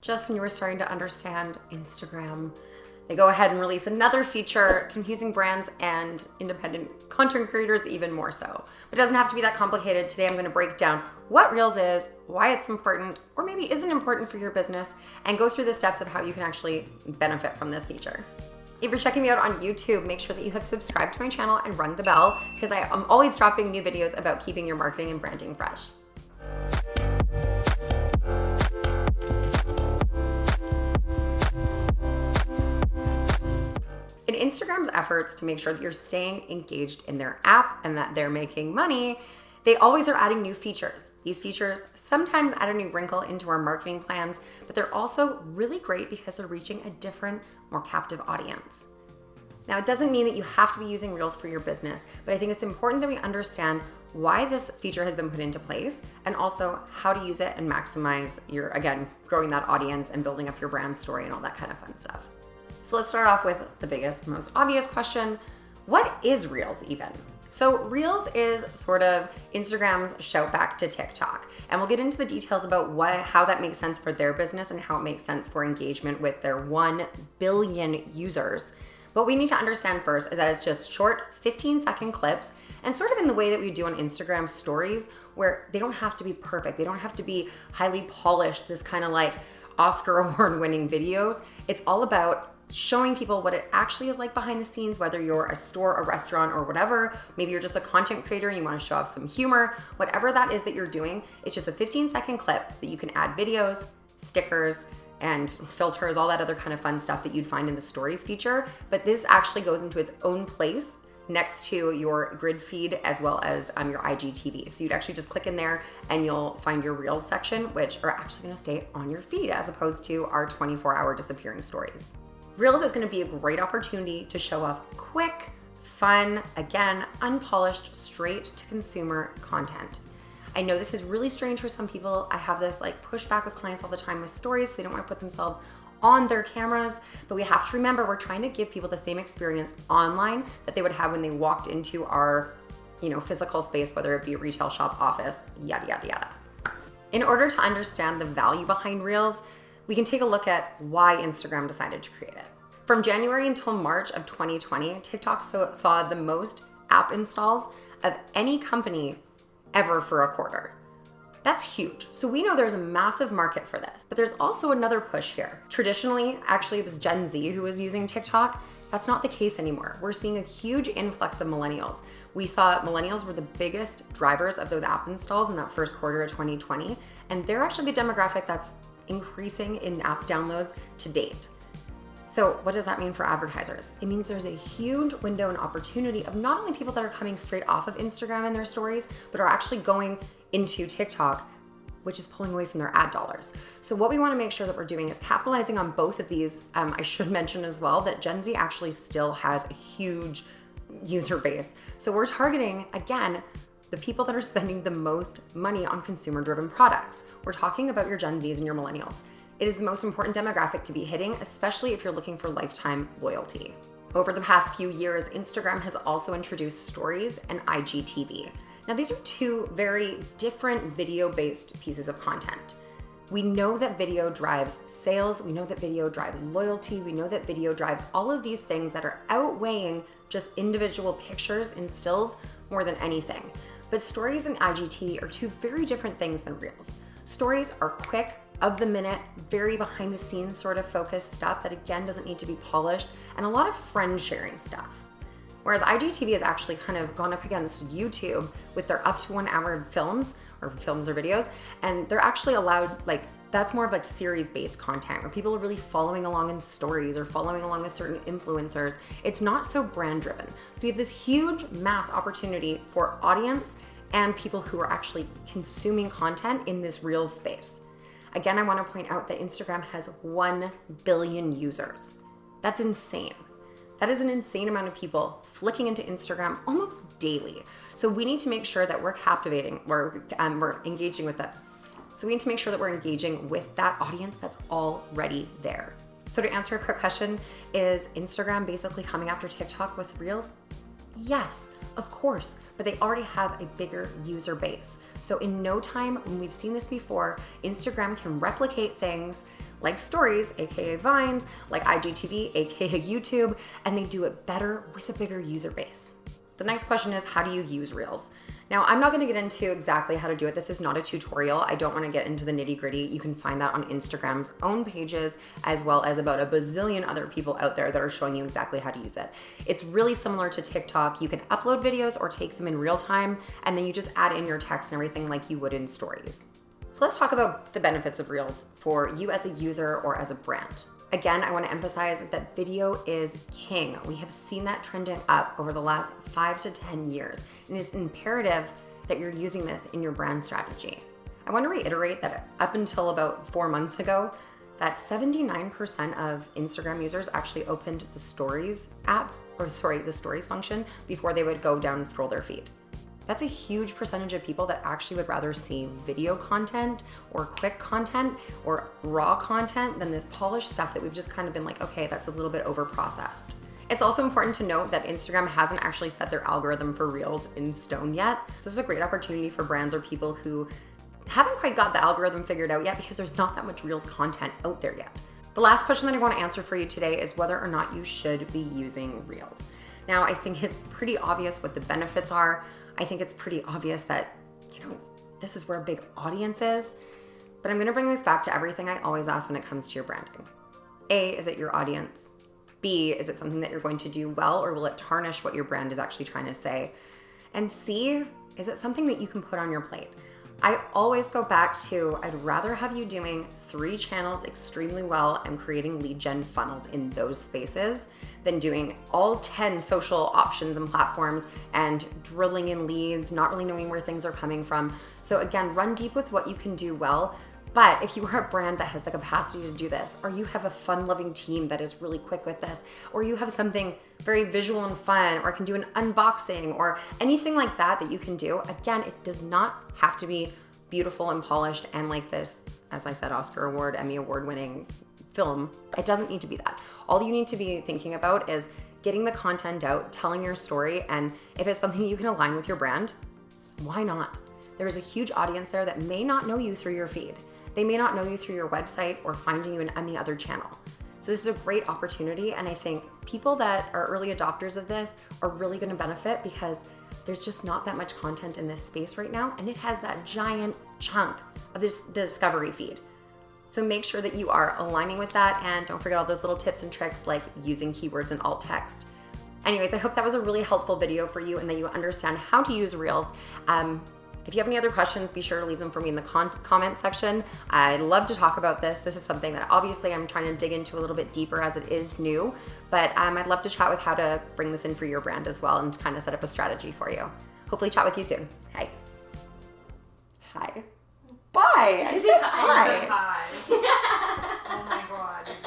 Just when you were starting to understand Instagram, they go ahead and release another feature, confusing brands and independent content creators even more so. But it doesn't have to be that complicated. Today I'm going to break down what Reels is, why it's important, or maybe isn't important for your business, and go through the steps of how you can actually benefit from this feature. If you're checking me out on YouTube, make sure that you have subscribed to my channel and rung the bell, because I am always dropping new videos about keeping your marketing and branding fresh. In Instagram's efforts to make sure that you're staying engaged in their app and that they're making money, they always are adding new features. These features sometimes add a new wrinkle into our marketing plans, but they're also really great because they're reaching a different, more captive audience. Now, it doesn't mean that you have to be using Reels for your business, but I think it's important that we understand why this feature has been put into place and also how to use it and maximize your, again, growing that audience and building up your brand story and all that kind of fun stuff. So let's start off with the biggest, most obvious question. What is Reels even? So Reels is sort of Instagram's shout back to TikTok. And we'll get into the details about how that makes sense for their business and how it makes sense for engagement with their 1 billion users. What we need to understand first is that it's just short 15-second clips, and sort of in the way that we do on Instagram stories, where they don't have to be perfect. They don't have to be highly polished, this kind of like Oscar award winning videos. It's all about showing people what it actually is like behind the scenes, whether you're a store, a restaurant, or whatever. Maybe you're just a content creator and you want to show off some humor. Whatever that is that you're doing, it's just a 15-second clip that you can add videos, stickers, and filters, all that other kind of fun stuff that you'd find in the stories feature. But this actually goes into its own place next to your grid feed as well as your IGTV. So you'd actually just click in there and you'll find your Reels section, which are actually going to stay on your feed as opposed to our 24-hour disappearing stories. Reels is going to be a great opportunity to show off quick, fun, again, unpolished, straight to consumer content. I know this is really strange for some people. I have this like pushback with clients all the time with stories, so they don't want to put themselves on their cameras, but we have to remember we're trying to give people the same experience online that they would have when they walked into our, physical space, whether it be a retail shop, office, yada, yada, yada. In order to understand the value behind Reels, we can take a look at why Instagram decided to create it. From January until March of 2020, TikTok saw the most app installs of any company ever for a quarter. That's huge. So we know there's a massive market for this, but there's also another push here. Traditionally, actually it was Gen Z who was using TikTok. That's not the case anymore. We're seeing a huge influx of millennials. We saw millennials were the biggest drivers of those app installs in that first quarter of 2020, and they're actually the demographic that's increasing in app downloads to date. So what does that mean for advertisers? It means there's a huge window and opportunity of not only people that are coming straight off of Instagram in their stories, but are actually going into TikTok, which is pulling away from their ad dollars. So what we want to make sure that we're doing is capitalizing on both of these. I should mention as well that Gen Z actually still has a huge user base. So we're targeting, again, the people that are spending the most money on consumer-driven products. We're talking about your Gen Zs and your millennials. It is the most important demographic to be hitting, especially if you're looking for lifetime loyalty. Over the past few years, Instagram has also introduced stories and IGTV. Now, these are two very different video-based pieces of content. We know that video drives sales. We know that video drives loyalty. We know that video drives all of these things that are outweighing just individual pictures and stills more than anything. But stories and IGTV are two very different things than Reels. Stories are quick, of the minute, very behind the scenes sort of focused stuff that again doesn't need to be polished, and a lot of friend sharing stuff. Whereas IGTV has actually kind of gone up against YouTube with their up to 1 hour films or videos, and they're actually allowed, that's more of like series-based content where people are really following along in stories or following along with certain influencers. It's not so brand driven. So we have this huge mass opportunity for audience and people who are actually consuming content in this Reels space. Again, I want to point out that Instagram has 1 billion users. That's insane. That is an insane amount of people flicking into Instagram almost daily. So we need to make sure that we're captivating, we're engaging with them. So we need to make sure that we're engaging with that audience that's already there. So to answer a quick question, is Instagram basically coming after TikTok with Reels? Yes, of course, but they already have a bigger user base. So in no time, when we've seen this before, Instagram can replicate things like Stories, aka Vines, like IGTV, aka YouTube, and they do it better with a bigger user base. The next question is, how do you use Reels? Now, I'm not gonna get into exactly how to do it. This is not a tutorial. I don't wanna get into the nitty gritty. You can find that on Instagram's own pages, as well as about a bazillion other people out there that are showing you exactly how to use it. It's really similar to TikTok. You can upload videos or take them in real time, and then you just add in your text and everything like you would in Stories. So let's talk about the benefits of Reels for you as a user or as a brand. Again, I want to emphasize that video is king. We have seen that trending up over the last 5 to 10 years, and it's imperative that you're using this in your brand strategy. I want to reiterate that up until about 4 months ago, that 79% of Instagram users actually opened the Stories app, the Stories function before they would go down and scroll their feed. That's a huge percentage of people that actually would rather see video content or quick content or raw content than this polished stuff that we've just kind of been like, okay, that's a little bit over processed. It's also important to note that Instagram hasn't actually set their algorithm for Reels in stone yet. So this is a great opportunity for brands or people who haven't quite got the algorithm figured out yet because there's not that much Reels content out there yet. The last question that I want to answer for you today is whether or not you should be using Reels. Now, I think it's pretty obvious what the benefits are. I think it's pretty obvious that, this is where a big audience is, but I'm gonna bring this back to everything I always ask when it comes to your branding. A, is it your audience? B, is it something that you're going to do well, or will it tarnish what your brand is actually trying to say? And C, is it something that you can put on your plate? I always go back to, I'd rather have you doing 3 channels extremely well and creating lead gen funnels in those spaces than doing all 10 social options and platforms and drilling in leads, not really knowing where things are coming from. So again, run deep with what you can do well. But if you are a brand that has the capacity to do this, or you have a fun-loving team that is really quick with this, or you have something very visual and fun, or can do an unboxing, or anything like that that you can do, again, it does not have to be beautiful and polished and like this, as I said, Oscar Award, Emmy Award winning film. It doesn't need to be that. All you need to be thinking about is getting the content out, telling your story, and if it's something you can align with your brand, why not? There is a huge audience there that may not know you through your feed. They may not know you through your website or finding you in any other channel. So this is a great opportunity, and I think people that are early adopters of this are really gonna benefit because there's just not that much content in this space right now, and it has that giant chunk of this discovery feed. So make sure that you are aligning with that, and don't forget all those little tips and tricks like using keywords and alt text. Anyways, I hope that was a really helpful video for you and that you understand how to use Reels. If you have any other questions, be sure to leave them for me in the comment section. I'd love to talk about this. This is something that obviously I'm trying to dig into a little bit deeper as it is new, but I'd love to chat with how to bring this in for your brand as well and kind of set up a strategy for you. Hopefully chat with you soon. Hi. Hi. Bye. I said hi.